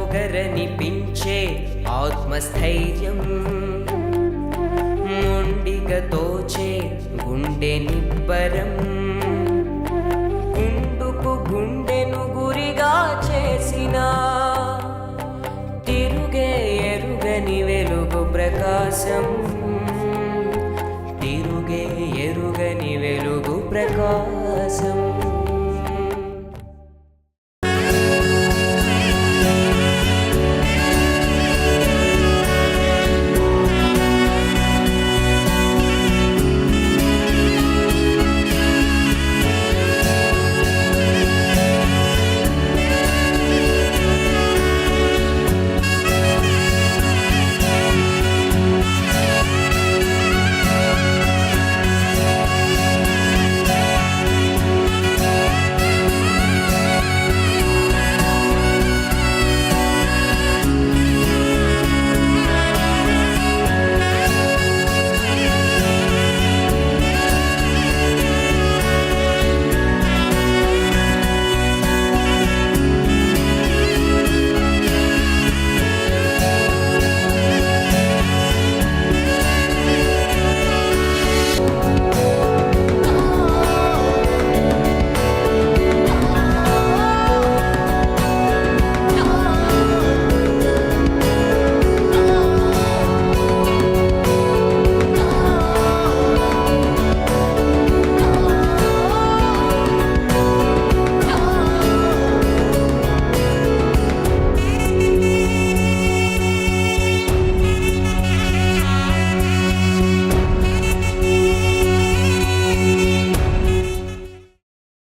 పొగరనిపించే ఆత్మస్థైర్యం, మొండిగా తోచే గుండె నిబ్బరం, గుండుకు గుండెను గురిగా చేసిన తిరుగే ఎరుగని వెలుగు ప్రకాశం, తిరుగే ఎరుగని వెలుగు ప్రకాశం.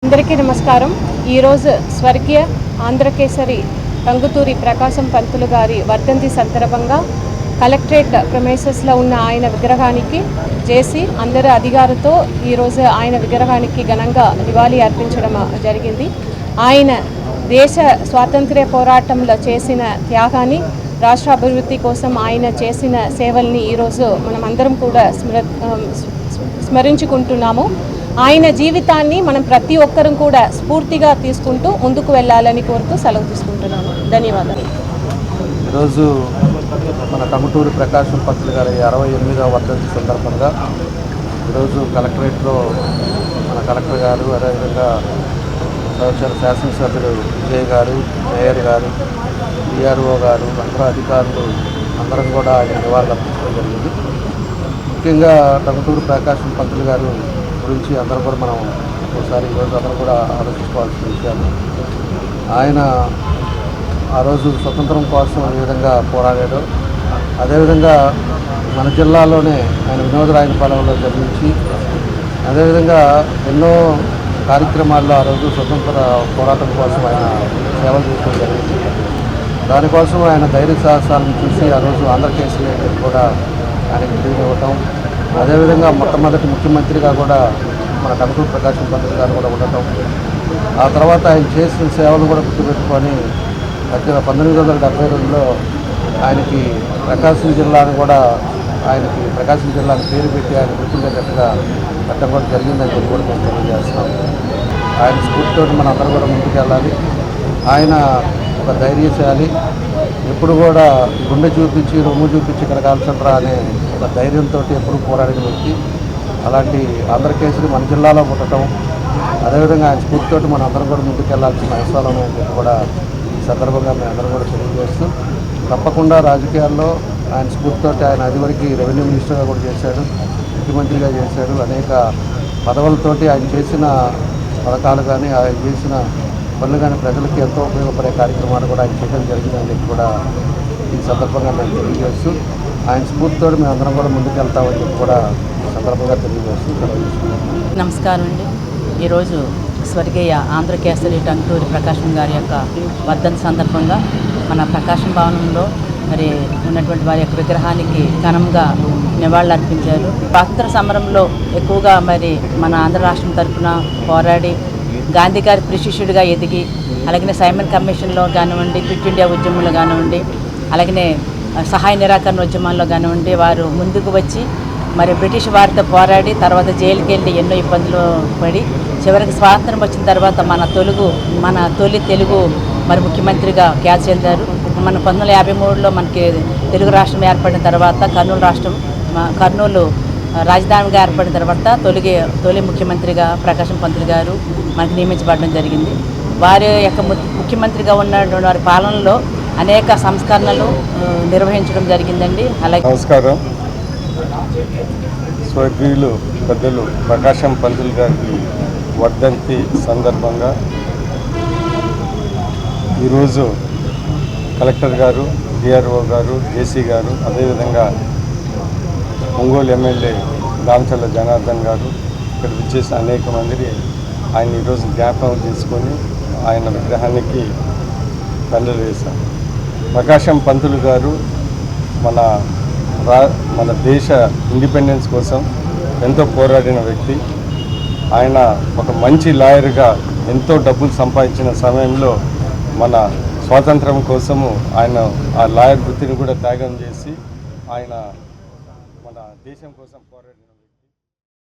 అందరికీ నమస్కారం. ఈరోజు స్వర్గీయ ఆంధ్రకేసరి టంగుటూరి ప్రకాశం పంతులు గారి వర్ధంతి సందర్భంగా కలెక్టరేట్ ప్రెమైసెస్లో ఉన్న ఆయన విగ్రహానికి చేసి అందరి అధికారులతో ఈరోజు ఆయన విగ్రహానికి ఘనంగా నివాళి అర్పించడం జరిగింది. ఆయన దేశ స్వాతంత్ర్య పోరాటంలో చేసిన త్యాగాన్ని, రాష్ట్ర అభివృద్ధి కోసం ఆయన చేసిన సేవల్ని ఈరోజు మనం అందరం కూడా స్మరించుకుంటున్నాము. ఆయన జీవితాన్ని మనం ప్రతి ఒక్కరం కూడా స్ఫూర్తిగా తీసుకుంటూ ముందుకు వెళ్ళాలని కోరుతూ సెలవు తీసుకుంటున్నాను. ధన్యవాదాలు. ఈరోజు మన టంగుటూరి ప్రకాశం పంతులు గారి 68వ వర్ధంతి సందర్భంగా ఈరోజు కలెక్టరేట్లో మన కలెక్టర్ గారు, అదేవిధంగా సంవత్సర శాసనసభ్యులు విజయ్ గారు, మేయర్ గారు, డిఆర్ఓ గారు, అందరూ అధికారులు అందరం కూడా ఆయన నివాళులు అర్పించడం జరిగింది. ముఖ్యంగా టంగుటూరి ప్రకాశం పంతులు గారు గురించి అందరూ కూడా మనం ఒకసారి ఈరోజు అందరూ కూడా ఆలోచించుకోవాల్సిన విషయాలు. ఆయన ఆ రోజు స్వతంత్రం కోసం ఏ విధంగా పోరాడాడో, అదేవిధంగా మన జిల్లాలోనే ఆయన వినోదరాయనపాలెంలో జన్మించి, అదేవిధంగా ఎన్నో కార్యక్రమాల్లో ఆ రోజు స్వతంత్ర పోరాటం కోసం ఆయన సేవలు చేయడం జరిగింది. దానికోసం ఆయన ధైర్య సాహసాలను చూసి ఆ రోజు ఆంధ్రకేసరి కూడా ఆయనకు తిరిగివ్వటం, అదేవిధంగా మొట్టమొదటి ముఖ్యమంత్రిగా కూడా మన టంగుటూరి ప్రకాశం పంతులు గారు కూడా ఉండటం, ఆ తర్వాత ఆయన చేసిన సేవలు కూడా గుర్తుపెట్టుకొని 1972లో ఆయనకి ప్రకాశం జిల్లాను కూడా ప్రకాశం జిల్లాని పేరు పెట్టి ఆయన గుర్తుండేటట్టుగా పెట్టడం కూడా జరిగిందని చెప్పి కూడా మేము తెలియజేస్తున్నాం. ఆయన స్ఫూర్తితో మన అందరూ కూడా ముందుకు వెళ్ళాలి. ఆయన ఒక ధైర్యశాలి, ఎప్పుడు కూడా గుండె చూపించి రొమ్ము చూపించి ఇక్కడ కాల్చండ్రా అనే ఒక ధైర్యంతో ఎప్పుడు పోరాడిన వ్యక్తి. అలాంటి ఆంధ్రకేసరి మన జిల్లాలో ఉండటం, అదేవిధంగా ఆయన స్ఫూర్తితో మన అందరం కూడా ముందుకు వెళ్ళాల్సిన అవసరాలు అని చెప్పి కూడా ఈ సందర్భంగా మేము అందరం కూడా తెలియజేస్తూ, తప్పకుండా రాజకీయాల్లో ఆయన స్ఫూర్తితో ఆయన అదివరకు రెవెన్యూ మినిస్టర్గా కూడా చేశాడు, ముఖ్యమంత్రిగా చేశాడు. అనేక పదవులతోటి ఆయన చేసిన పథకాలు కానీ ఆయన చేసిన పనులు కానీ ప్రజలకి ఎంతో ఉపయోగపడే కార్యక్రమాలు కూడా ఆయన చేయడం జరిగిందని చెప్పి కూడా ఈ సందర్భంగా మేము తెలియజేస్తూ, ఆయన స్ఫూర్తితో మేము అందరం కూడా ముందుకు వెళ్తామని చెప్పి కూడా ఈ సందర్భంగా తెలియజేస్తూ నమస్కారం అండి. ఈరోజు స్వర్గీయ ఆంధ్రకేసరి టంగుటూరి ప్రకాశం గారి యొక్క వర్ధంతి సందర్భంగా మన ప్రకాశం భవనంలో మరి ఉన్నటువంటి వారి యొక్క విగ్రహానికి ఘనంగా నివాళులు అర్పించారు. స్వాతంత్ర సమరంలో ఎక్కువగా మరి మన ఆంధ్ర రాష్ట్రం తరఫున పోరాడి గాంధీ గారి ప్రశిష్యుడిగా ఎదిగి, అలాగే సైమన్ కమిషన్లో కానివ్వండి, క్విట్ ఇండియా ఉద్యమంలో కానివ్వండి, అలాగే సహాయ నిరాకరణ ఉద్యమాల్లో కానివ్వండి వారు ముందుకు వచ్చి మరి బ్రిటిష్ వారితో పోరాడి తర్వాత జైలుకి వెళ్ళి ఎన్నో ఇబ్బందులు పడి చివరికి స్వాతంత్రం వచ్చిన తర్వాత మన తొలి తెలుగు మరి ముఖ్యమంత్రిగా ఖ్యాతి చెందారు. మన 1953లో మనకి తెలుగు రాష్ట్రం ఏర్పడిన తర్వాత కర్నూలు రాజధానిగా ఏర్పడిన తర్వాత తొలి ముఖ్యమంత్రిగా ప్రకాశం పంతులు గారు మనకు నియమించబడడం జరిగింది. వారి యొక్క ముఖ్యమంత్రిగా ఉన్నటువంటి వారి పాలనలో అనేక సంస్కరణలు నిర్వహించడం జరిగిందండి. అలాగే నమస్కారం. స్వర్గీయులు పెద్దలు ప్రకాశం పంతులు గారికి వర్ధంతి సందర్భంగా ఈరోజు కలెక్టర్ గారు, డిఆర్ఓ గారు, జేసీ గారు, అదేవిధంగా ఒంగోలు ఎమ్మెల్యే రామచల్ల జనార్దన్ గారు ఇక్కడ విచ్చేసి అనేక మంది ఆయన ఈరోజు జ్ఞాపకం తీసుకొని ఆయన విగ్రహానికి దండలు వేశారు. ప్రకాశం పంతులు గారు మన దేశ ఇండిపెండెన్స్ కోసం ఎంతో పోరాడిన వ్యక్తి. ఆయన ఒక మంచి లాయర్గా ఎంతో డబ్బులు సంపాదించిన సమయంలో మన స్వాతంత్రం కోసము ఆయన ఆ లాయర్ వృత్తిని కూడా త్యాగం చేసి ఆయన మన దేశం కోసం పోరాడిన